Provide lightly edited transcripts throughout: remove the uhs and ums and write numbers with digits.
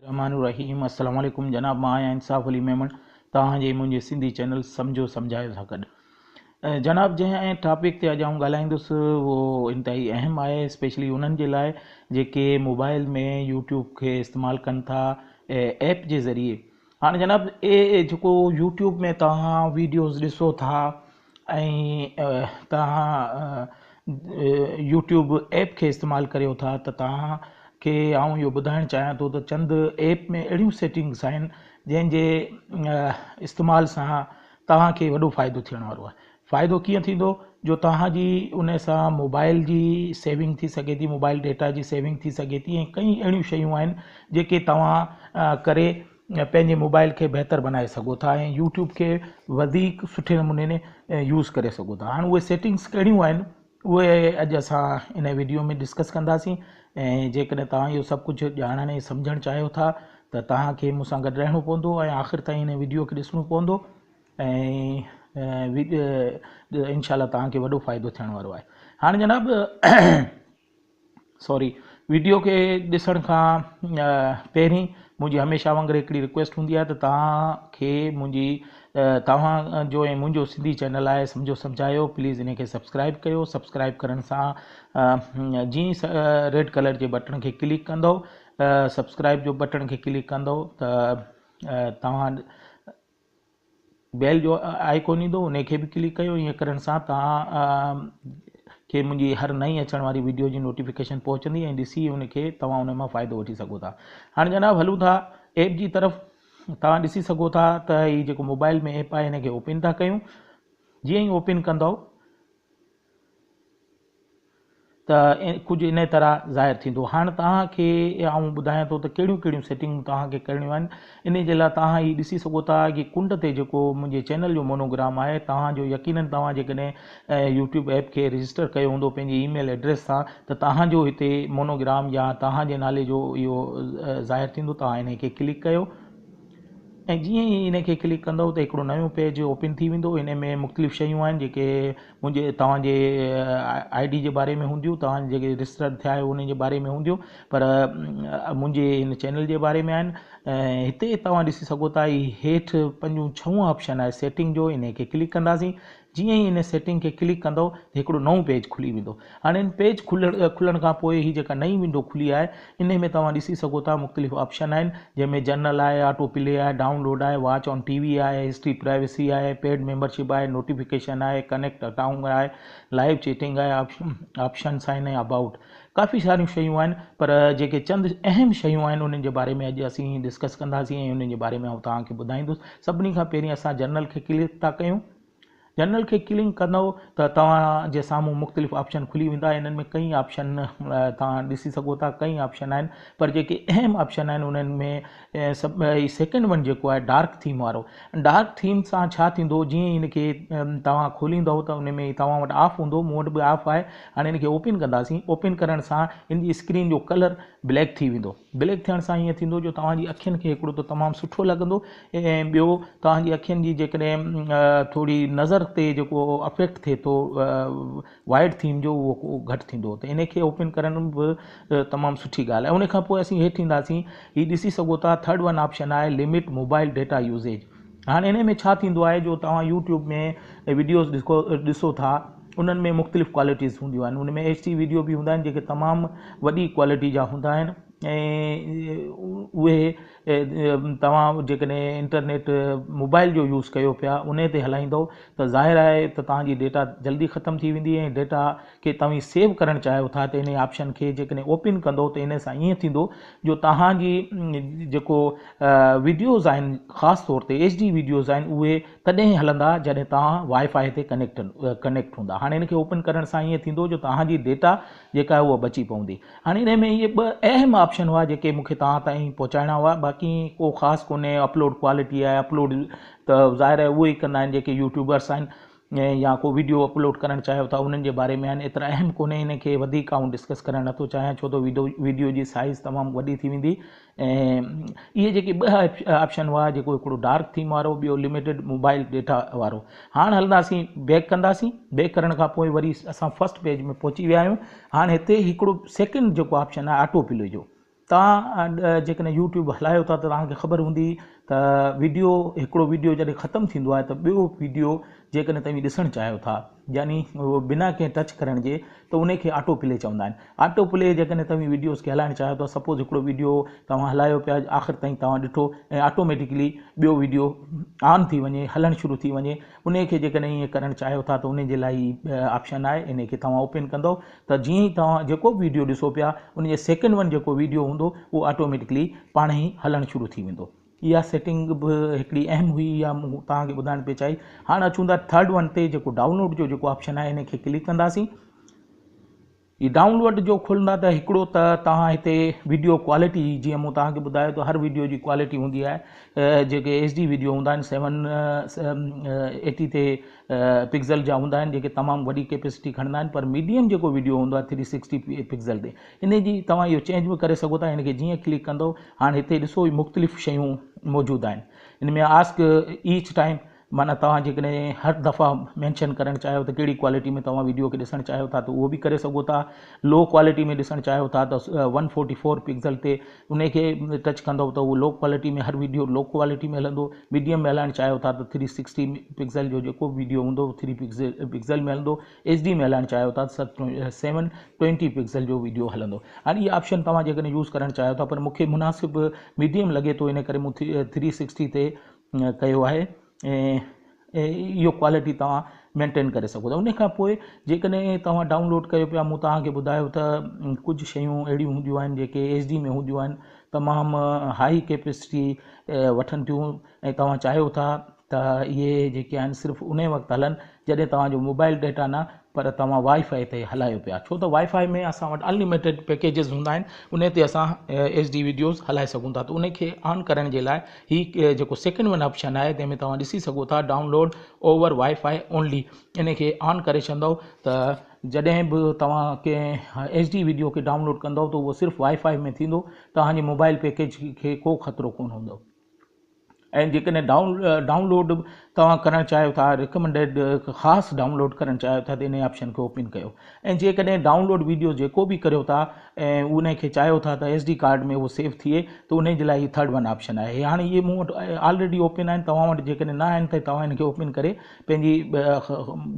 रहमानुर्रहीम अस्सलाम वालेकुम जनाब मां आहियां इंसाफ़ अली मेमन तव्हांजे मुंहिंजे सिंधी चैनल सम्झो सम्झायो सां गॾु जनाब जंहिं टॉपिक ते अॼु आउं ॻाल्हाईंदुसि उहो इंतहाई अहम आहे स्पेशली उन्हनि जे लाइ जेके मोबाइल में यूट्यूब खे इस्तेमालु कनि था ऐप जे ज़रिए। हाणे जनाब जेको यूट्यूब में तव्हां वीडियोज़ ॾिसो था ऐं तव्हां यूट्यूब ऐप खे इस्तेमालु करियो था त तव्हां खे आउं इहो ॿुधाइणु चाहियां थो त चंद ऐप में अहिड़ियूं सेटिंग्स आहिनि जंहिंजे इस्तेमाल सां तव्हांखे वॾो फ़ाइदो थियण वारो आहे। फ़ाइदो कीअं थींदो जो तव्हांजी उन सां मोबाइल जी सेविंग थी सघे थी, मोबाइल डेटा जी सेविंग थी सघे थी ऐं कई अहिड़ियूं शयूं आहिनि जेके तव्हां करे पंहिंजे मोबाइल खे बहितर बनाए सघो था ऐं यूट्यूब खे वधीक सुठे नमूने यूज़ करे सघो था। हाणे उहे सेटिंग्स कहिड़ियूं आहिनि उहे अॼु असां इन वीडियो में डिस्कस कंदासीं ऐं जेकॾहिं तव्हां इहो सभु कुझु ॼाणण ऐं सम्झणु चाहियो था त तव्हांखे मूंसां गॾु रहणो पवंदो ऐं आख़िर ताईं इन वीडियो खे ॾिसणो पवंदो ऐं इनशाला तव्हांखे वॾो फ़ाइदो थियण वारो आहे। हाणे जनाब वीडियो खे ॾिसण खां पहिरीं मुंहिंजी हमेशह वांगुरु हिकिड़ी रिक्वेस्ट हूंदी आहे त तव्हांजो ऐं मुंहिंजो सिंधी चैनल आहे सम्झो सम्झायो, प्लीज़ इन खे सब्सक्राइब कयो। सब्सक्राइब करण सां जीअं रेड कलर जे बटन खे क्लिक कंदव, सब्सक्राइब जो बटन खे क्लिक कंदव त तव्हां बेल जो आइकॉन ईंदो उन खे बि क्लिक कयो। ईअं करण सां तव्हां खे मुंहिंजी हर नई अचण वारी वीडियो जी नोटिफिकेशन पहुचंदी ऐं ॾिसी उनखे तव्हां उन मां फ़ाइदो वठी सघो था। हाणे जनाब हलूं था ऐप जी तरफ़। तव्हां ॾिसी सघो था त हीअ जेको मोबाइल में ऐप आहे हिन खे ओपन था कयूं। जीअं ई ओपन कंदव त कुझु इन तरह ज़ाहिर थींदो। हाणे तव्हांखे आउं ॿुधायां थो त कहिड़ियूं कहिड़ियूं सेटिंग तव्हांखे करणियूं आहिनि। इन जे लाइ तव्हां हीअ ॾिसी सघो था कि कुंड ते जेको मुंहिंजे चैनल जो मोनोग्राम आहे, तव्हांजो यकीनन तव्हां जेकॾहिं यूट्यूब ऐप खे रजिस्टर कयो हूंदो पंहिंजी ईमेल एड्रेस सां त तव्हांजो हिते मोनोग्राम या तव्हांजे नाले जो इहो ज़ाहिर थींदो। तव्हां इन खे क्लिक कयो ऐं जीअं ई इन खे क्लिक कंदव त हिकिड़ो नयो पेज ओपन थी वेंदो। इन में मुख़्तलिफ़ शयूं आहिनि जेके तव्हांजे ID जे बारे में हूंदियूं, तव्हां जेके रजिस्टर थिया आहियो उन जे बारे में हूंदियूं, पर मुंहिंजे हिन चैनल जे बारे में आहिनि। ऐं हिते तव्हां ॾिसी सघो था ही हेठि 5 ऑप्शन आहे सेटिंग जो, इन खे क्लिक कंदासीं। जीअं ई इन सेटिंग खे क्लिक कंदव त हिकिड़ो नओं पेज खुली वेंदो। हाणे इन पेज खुलण खां पोइ ही जेका नई विंडो खुली आहे इन में तव्हां ॾिसी सघो था मुख़्तलिफ़ ऑप्शन आहिनि जंहिंमें जनरल आहे, ऑटो प्ले आहे, डाउनलोड आहे, वॉच ऑन TV आहे, हिस्ट्री प्राइवेसी आहे, पेड मेंबरशिप आहे, नोटिफिकेशन आहे, कनेक्ट अकाउंट आहे, लाइव चैटिंग आहे, ऑप्शन्स आहिनि ऐं अबाउट। काफ़ी सारियूं शयूं आहिनि पर जेके चंद अहम शयूं आहिनि उन्हनि जे बारे में अॼु असीं डिस्कस कंदासीं ऐं उन्हनि जे बारे में तव्हांखे ॿुधाईंदुसि। सभिनी खां पहिरीं असां जनरल खे क्लिक था कयूं। जनरल खे क्लिक कंदव त तव्हांजे साम्हूं मुख़्तलिफ़ ऑप्शन खुली वेंदा। इन्हनि में कई ऑप्शन तव्हां ॾिसी सघो था, कई ऑप्शन आहिनि पर जेके अहम ऑप्शन आहिनि उन्हनि में सेकेंड वन जेको आहे डार्क थीम वारो। डार्क थीम सां छा थींदो, जीअं ई इनखे तव्हां खोलींदव त उन में तव्हां वटि ऑफ हूंदो, मूं वटि बि ऑफ आहे। हाणे इनखे ओपन कंदासीं। ओपन करण सां इन जी स्क्रीन जो कलर ब्लैक थी वेंदो। ब्लैक थियण सां ईअं थींदो जो तव्हांजी अखियुनि खे हिकिड़ो त तमामु सुठो लॻंदो ऐं ॿियो तव्हांजी अखियुनि जी जेकॾहिं थोरी नज़र ते जेको अफेक्ट थिए थो वाइट थीम जो उहो घटि थींदो। त इन खे ओपन करण बि तमामु सुठी ॻाल्हि आहे। उन खां पोइ असीं हेठि ईंदासीं। हीअ ॾिसी सघो था थर्ड वन ऑप्शन आहे लिमिट मोबाइल डेटा यूज़ेज। हाणे इन में छा थींदो आहे जो तव्हां यूट्यूब में वीडियोज़ ॾिसो था उन्हनि में मुख़्तलिफ़ क्वालिटीज़ हूंदियूं आहिनि। उन में HD वीडियो बि हूंदा आहिनि जेके तमामु वॾी क्वालिटी जा हूंदा आहिनि ऐं उहे तव्हां जेकॾहिं इंटरनेट मोबाइल जो यूज़ कयो पिया उन ते हलाईंदव त ज़ाहिर आहे त तव्हांजी डेटा जल्दी ख़तमु थी वेंदी ऐं डेटा खे तव्हां सेव करणु चाहियो था त इन ऑप्शन खे जेकॾहिं ओपन कंदो त इन सां ईअं थींदो जो तव्हांजी जेको वीडियोज़ आहिनि ख़ासि तौर ते HD वीडियोज़ आहिनि उहे तॾहिं हलंदा जॾहिं तव्हां वाईफाई ते कनेक्ट हूंदा। हाणे इन खे ओपन करण सां ईअं थींदो जो तव्हांजी डेटा जेका आहे उहा बची पवंदी। हाणे इन में इहे 2 अहम ऑप्शन हुआ जेके मूंखे तव्हां ताईं पहुचाइणा हुआ। बाक़ी को ख़ासि कोन्हे। अपलोड क्वालिटी आहे, अपलोड त ज़ाहिर आहे उहे ई कंदा आहिनि जेके यूट्यूबर्स आहिनि या को वीडियो अपलोड करणु चाहियो था उन्हनि जे बारे में आहिनि। एतिरा अहम कोन्हे, इन खे वधीक आउं डिस्कस करणु नथो चाहियां छो त वीडियो जी साइज़ तमामु वॾी थी वेंदी। ऐं इहे जेके 2 ऑप्शन हुआ, जेको हिकिड़ो डार्क थीम वारो, ॿियो लिमिटेड मोबाइल डेटा वारो। हाणे हलंदासीं बैक कंदासीं। बैक करण खां पोइ वरी असां फर्स्ट पेज में पहुची विया आहियूं। हाणे हिते हिकिड़ो सेकेंड जेको ऑप्शन आहे ऑटो प्ले जो। तव्हां जेकॾहिं यूट्यूब हलायो था त तव्हांखे ख़बर हूंदी त हिकिड़ो वीडियो जॾहिं ख़तमु थींदो आहे त ॿियो वीडियो जेकॾहिं तव्हां ॾिसणु चाहियो था, यानी उहो बिना कंहिं टच करण जे, त उनखे ऑटो प्ले चवंदा आहिनि। ऑटो प्ले जेकॾहिं तव्हां वीडियोज़ खे हलाइणु चाहियो था, सपोज़ हिकिड़ो वीडियो तव्हां हलायो पिया, आख़िर ताईं तव्हां ॾिठो ऐं ऑटोमेटिकली ॿियो वीडियो ऑन थी वञे, हलणु शुरू थी वञे, उनखे जेकॾहिं ईअं करणु चाहियो था त उन जे लाइ ऑप्शन आहे, इनखे तव्हां ओपन कंदव त जीअं ई तव्हां जेको वीडियो ॾिसो पिया उनजे सेकेंड वन जेको वीडियो हूंदो उहो ऑटोमेटिकली पाण ई हलणु शुरू थी वेंदो। इहा सेटिंग बि हिकिड़ी अहम हुई, या मूं तव्हांखे ॿुधाइण पई चाहिए। हाणे अचूं था थर्ड वन ते, जेको डाउनलोड जो जेको ऑप्शन आहे, इनखे क्लिक कंदासीं। ही डाउनलोड जो खुलंदा त हिकिड़ो त तव्हां हिते वीडियो क्वालिटी, जीअं मूं तव्हांखे ॿुधायो त हर वीडियो जी क्वालिटी हूंदी आहे, जेके HD वीडियो हूंदा आहिनि 780 ते पिक्सल जा हूंदा आहिनि, जेके तमामु वॾी कैपेसिटी खणंदा आहिनि, पर मीडियम जेको वीडियो हूंदो आहे 360 पिक्सल ते, इन जी तव्हां इहो चेंज बि करे सघो था। इनखे जीअं क्लिक कंदो, हाणे हिते ॾिसो मुख़्तलिफ़ शयूं मौजूदु आहिनि। इन में आस्क ईच टाइम, माना तव्हां जेकॾहिं हर दफ़ा मैंशन करणु चाहियो त कहिड़ी क्वालिटी में तव्हां वीडियो खे ॾिसणु चाहियो था, त उहो बि करे सघो था। लो क्वालिटी में ॾिसणु चाहियो था त 144 पिक्सल ते उनखे टच कंदव त उहो लो क्वालिटी में, हर वीडियो लो क्वालिटी में हलंदो। मीडियम में हलाइणु चाहियो था त 360 पिक्सल जो जेको वीडियो हूंदो 3 पिक्सल में हलंदो। HD में हलाइणु चाहियो था त 720 पिक्सल जो वीडियो हलंदो। हाणे इहा ऑप्शन तव्हां जेकॾहिं यूज़ करणु चाहियो था, पर मूंखे मुनासिबु मीडियम लॻे थो, इन करे मूं 360 ते कयो आहे, ऐं इहो क्वालिटी तव्हां मेंटेन करे सघो था। उन खां पोइ जेकॾहिं तव्हां डाउनलोड कयो पिया, मूं तव्हांखे ॿुधायो त कुझु शयूं अहिड़ियूं हूंदियूं आहिनि जेके HD में हूंदियूं आहिनि, तमामु हाई कैपेसिटी वठनि थियूं, ऐं तव्हां चाहियो था त इहे जेके आहिनि सिर्फ़ु उन वक़्तु हलनि जॾहिं तव्हांजो मोबाइल डेटा न, पर तव्हां वाईफाई ते हलायो पिया। छो त वाईफाई में असां वटि अनलिमिटेड पैकेजिस हूंदा आहिनि, उन ते असां HD वीडियोज़ हलाए सघूं था। त उनखे ऑन करण जे लाइ हीउ जेको सेकेंड वन ऑप्शन आहे, तंहिंमें तव्हां ॾिसी सघो था डाउनलोड ओवर वाईफाई ओनली, इनखे ऑन करे छॾंदव त जॾहिं बि तव्हां कंहिं HD वीडियो खे डाउनलोड कंदव त उहो सिर्फ़ु वाईफाई में थींदो, तव्हांजे मोबाइल पैकेज खे को ख़तरो कोन हूंदो। ऐं जेकॾहिं डाउनलोड तव्हां करणु चाहियो था, रिकमेंडेड ख़ासि डाउनलोड करणु चाहियो था, त इन ऑप्शन खे ओपन कयो। ऐं जेकॾहिं डाउनलोड वीडियो जेको बि करियो था ऐं उनखे चाहियो था त SD कार्ड में उहो सेव थिए, त उन जे लाइ थर्ड वन ऑप्शन आहे। हाणे इहे मूं वटि ऑलरेडी ओपन आहिनि, तव्हां वटि जेकॾहिं न आहिनि त तव्हां इनखे ओपन करे पंहिंजी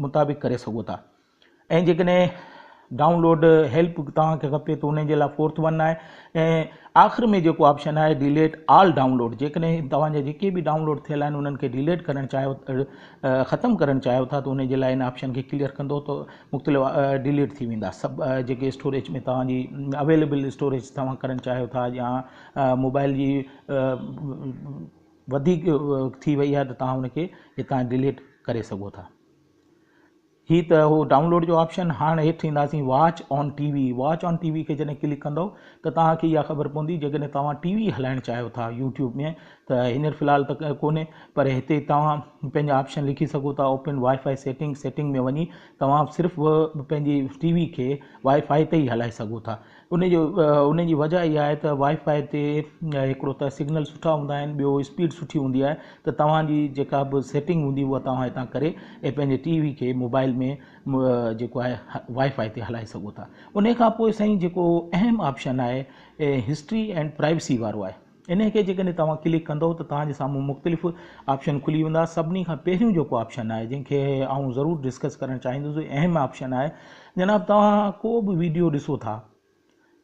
मुताबिक़ करे सघो था। ऐं जेकॾहिं डाउनलोड हेल्प तव्हांखे खपे त उन जे लाइ फोर्थ वन आहे। ऐं आख़िर में जेको ऑप्शन आहे डिलीट ऑल डाउनलोड, जेकॾहिं तव्हांजा जेके बि डाउनलोड थियल आहिनि उन्हनि खे डिलीट करणु चाहियो, ख़तमु करणु चाहियो था, त उन जे लाइ इन ऑप्शन खे क्लियर कंदो त मुख़्तलिफ़ डिलीट थी वेंदा सभु जेके स्टोरेज में तव्हांजी अवेलेबल स्टोरेज तव्हां करणु चाहियो था, या मोबाइल जी वधीक थी वई आहे त तव्हां उनखे हितां डिलीट करे सघो था। ही त हो डाउनलोड जो ऑप्शन। हाणे हेठि ईंदासीं watch on TV। Watch on TV खे जॾहिं क्लिक कंदव त तव्हांखे इहा ख़बर पवंदी, जेकॾहिं तव्हां TV हलाइणु चाहियो था यूट्यूब में, त हींअर फ़िलहालु त कोन्हे, पर हिते तव्हां पंहिंजा ऑप्शन लिखी सघो था। ओपन वाईफाई सेटिंग में वञी तव्हां सिर्फ़ु पंहिंजी TV खे वाईफाई ते ई हलाए सघो था। उन जी वजह इहा आहे त वाईफाई ते हिकिड़ो त सिग्नल सुठा हूंदा आहिनि, ॿियो स्पीड सुठी हूंदी आहे, त तव्हांजी जेका बि सेटिंग हूंदी उहा तव्हां हितां करे ऐं पंहिंजे TV खे मोबाइल में जेको आहे वाईफाई ते हलाए सघो था। उन खां पोइ साईं जेको अहम ऑप्शन आहे हिस्ट्री एंड प्राइवेसी वारो आहे। इन खे जेकॾहिं तव्हां क्लिक कंदव त तव्हांजे साम्हूं मुख़्तलिफ़ ऑप्शन खुली वेंदा। सभिनी खां पहिरियों जेको ऑप्शन आहे जंहिंखे आउं ज़रूरु डिस्कस करणु चाहींदुसि, अहम ऑप्शन आहे। जनाब, तव्हां को बि वीडियो ॾिसो था,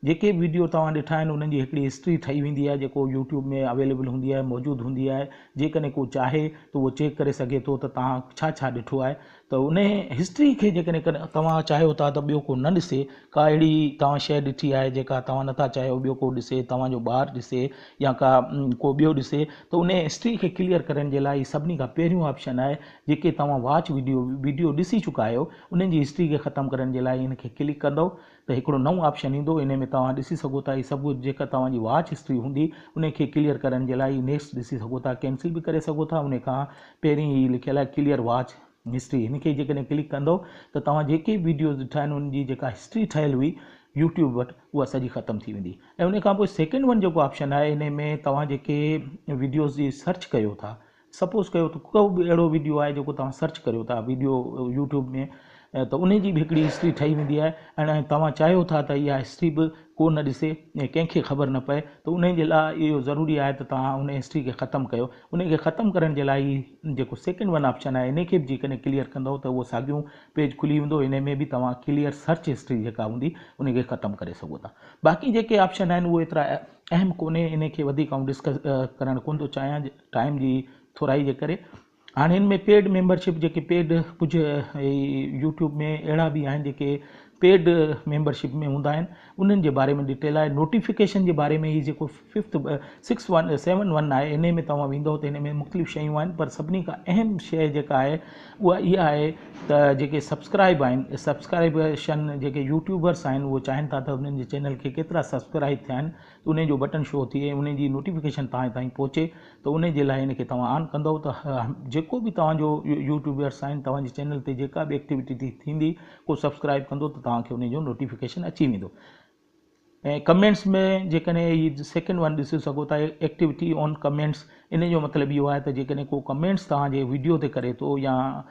जेके वीडियो तव्हां ॾिठा आहिनि उन्हनि जी हिकिड़ी हिस्ट्री ठही वेंदी आहे, जेको यूट्यूब में अवेलेबल हूंदी आहे, मौजूदु हूंदी आहे। जेकॾहिं को चाहे त उहो चेक करे सघे थो त तव्हां छा छा ॾिठो आहे। त उन हिस्ट्री खे जेकॾहिं तव्हां चाहियो था त ॿियो को न ॾिसे, का अहिड़ी तव्हां शइ ॾिठी आहे जेका तव्हां नथा चाहियो ॿियो को ॾिसे, तव्हांजो ॿारु ॾिसे या को ॿियो ॾिसे, त उन हिस्ट्री खे क्लियर करण जे लाइ सभिनी खां पहिरियों ऑप्शन आहे। जेके तव्हां वॉच वीडियो ॾिसी चुका आहियो उन्हनि जी हिस्ट्री खे ख़तमु करण जे लाइ इन खे क्लिक कंदव त हिकिड़ो नओं ऑप्शन ईंदो। इन में तव्हां ॾिसी सघो था हीअ सभु जेका तव्हांजी वॉच हिस्ट्री हूंदी उन खे क्लियर करण जे लाइ नेक्स्ट ॾिसी सघो था, कैंसिल बि करे सघो था। उन खां पहिरीं ही लिखियलु आहे क्लियर वॉच हिस्ट्री, हिन खे जेकॾहिं क्लिक कंदव त तव्हां जेके वीडियोज़ ॾिठा आहिनि उन जी जेका हिस्ट्री ठहियलु हुई यूट्यूब वटि उहा सॼी ख़तमु थी वेंदी। ऐं उन खां पोइ सेकेंड वन जेको ऑप्शन आहे, इन में तव्हां जेके वीडियोज़ जी सर्च कयो था, सपोज़ कयो त को बि अहिड़ो वीडियो आहे जेको तव्हां सर्च करियो था वीडियो यूट्यूब में, त उन जी बि हिकिड़ी हिस्ट्री ठही वेंदी आहे ऐं तव्हां चाहियो था त इहा हिस्ट्री बि को न ॾिसे ऐं कंहिंखे ख़बर न पए त उन जे लाइ इहो ज़रूरी आहे त तव्हां उन हिस्ट्री खे ख़तमु कयो। उन खे ख़तमु करण जे लाइ जेको सेकेंड वन ऑप्शन आहे इन खे बि जेकॾहिं क्लियर कंदव त उहो साॻियूं पेज खुली वेंदो। इन में बि तव्हां क्लियर सर्च हिस्ट्री जेका हूंदी उन खे ख़तमु करे सघो था। बाक़ी जेके ऑप्शन आहिनि उहे एतिरा अहम कोन्हे, इन खे वधीक आउं डिस्कस करणु कोन थो चाहियां टाइम जी थोराई जे करे। हाणे हिन में पेड मेंबरशिप जेके पेड कुझु यूट्यूब में अहिड़ा बि आहिनि जेके पेड मेंबरशिप में हूंदा आहिनि, उन्हनि जे बारे में डिटेल आहे। नोटिफिकेशन जे बारे में ही जेको 7-1 आहे, इन में तव्हां वेंदव त इन में मुख़्तलिफ़ शयूं आहिनि, पर सभिनी खां अहम शइ जेका आहे उहा इहा आहे त जेके सब्सक्राइब आहिनि, सब्सक्राइबेशन जेके यूट्यूबर्स आहिनि उहो चाहिनि था त उन्हनि जे चैनल खे केतिरा सब्सक्राइब थिया आहिनि, त उन जो बटन शो थिए, उन जी नोटिफिकेशन तव्हां ताईं पहुचे, त उन जे लाइ इन खे तव्हां ऑन कंदव त जेको बि तव्हांजो यूट्यूबर्स आहिनि, तव्हांजे चैनल ते जेका बि एक्टिविटी थींदी, को सब्सक्राइब कंदो त तव्हांखे उन जो नोटिफिकेशन अची वेंदो। ऐं कमेंट्स में जेकॾहिं हीअ सेकेंड वन ॾिसी सघो था, एक्टिविटी ऑन कमेंट्स, इन जो मतिलबु इहो आहे त जेकॾहिं को कमेंट्स तव्हांजे वीडियो ते करे थो या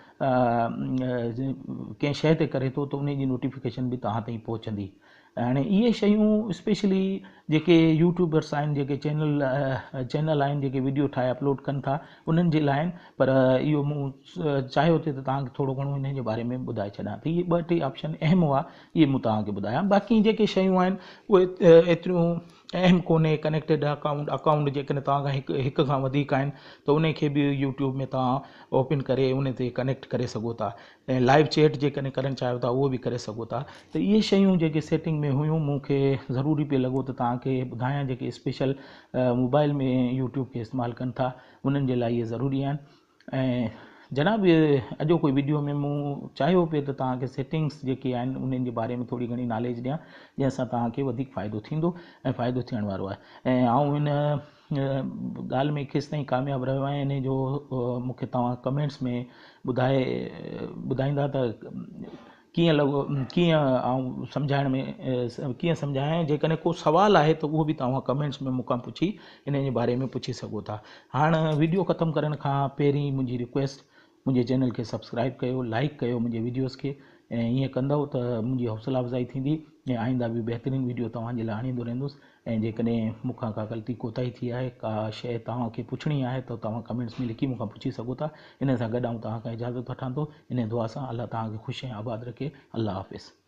कंहिं शइ ते करे थो त उन जी नोटिफिकेशन बि तव्हां ताईं पहुचंदी। हाणे इहे शयूं स्पेशली जेके यूट्यूबर्स आहिनि, जेके चैनल आहिनि, जेके वीडियो ठाहे अपलोड कनि था, उन्हनि जे लाइ आहिनि, पर इहो मूं चाहियो थे त तव्हांखे थोरो घणो इन जे बारे में ॿुधाए छॾियां। त इहे 2-3 ऑप्शन अहम हुआ, इहे मूं तव्हांखे ॿुधाया। बाक़ी जेके शयूं आहिनि उहे एतिरियूं अहम कोन्हे। कनेक्टेड अकाउंट जेकॾहिं तव्हां खां हिक खां वधीक आहिनि त उन खे बि यूट्यूब में तव्हां ओपन करे उन ते कनेक्ट करे सघो था। ऐं लाइव चैट जेकॾहिं करणु चाहियो था उहो बि करे सघो था। त इहे शयूं जेके सेटिंग में हुयूं मूंखे ज़रूरी पियो लॻो त तव्हांखे ॿुधायां, जेके स्पेशल मोबाइल में यूट्यूब खे इस्तेमालु कनि था उन्हनि जे लाइ इहे ज़रूरी आहिनि। ऐं जनाब अॼो कोई वीडियो में मूं चाहियो पियो त तव्हांखे सेटिंग्स जेके आहिनि उन्हनि जे बारे में थोरी घणी नॉलेज ॾियां, जंहिंसां तव्हांखे वधीक फ़ाइदो थींदो ऐं फ़ाइदो थियण वारो आहे। ऐं आउं हिन ॻाल्हि में केसि ताईं कामयाबु रहियो आहियां, इन जो मूंखे तव्हां कमेंट्स में ॿुधाईंदा त कीअं लॻो, कीअं आउं सम्झाइण में कीअं सम्झायां। जेकॾहिं को सुवालु आहे त उहो बि तव्हां कमेंट्स में मूंखां पुछी इन जे बारे में पुछी सघो था। हाणे वीडियो ख़तमु करण खां पहिरीं मुंहिंजी रिक्वेस्ट, मुंहिंजे चैनल खे सब्सक्राइब कयो, लाइक कयो मुंहिंजे वीडियोज़ खे, ऐं ईअं कंदव त मुंहिंजी हौसला अफ़ज़ाई थींदी ऐं आईंदा बि बहितरीनु वीडियो तव्हांजे लाइ आणींदो रहंदुसि। ऐं जेकॾहिं मूंखां का ग़लती कोताही थी आहे, का शइ तव्हांखे पुछणी आहे त तव्हां कमेंट्स में लिखी मूंखां पुछी सघो था। इन सां गॾु आउं तव्हां खां इजाज़त वठां थो। इन दुआ सां अल्लाह तव्हांखे ख़ुशि ऐं आबाद रखे। अल्लाह हाफ़िज़।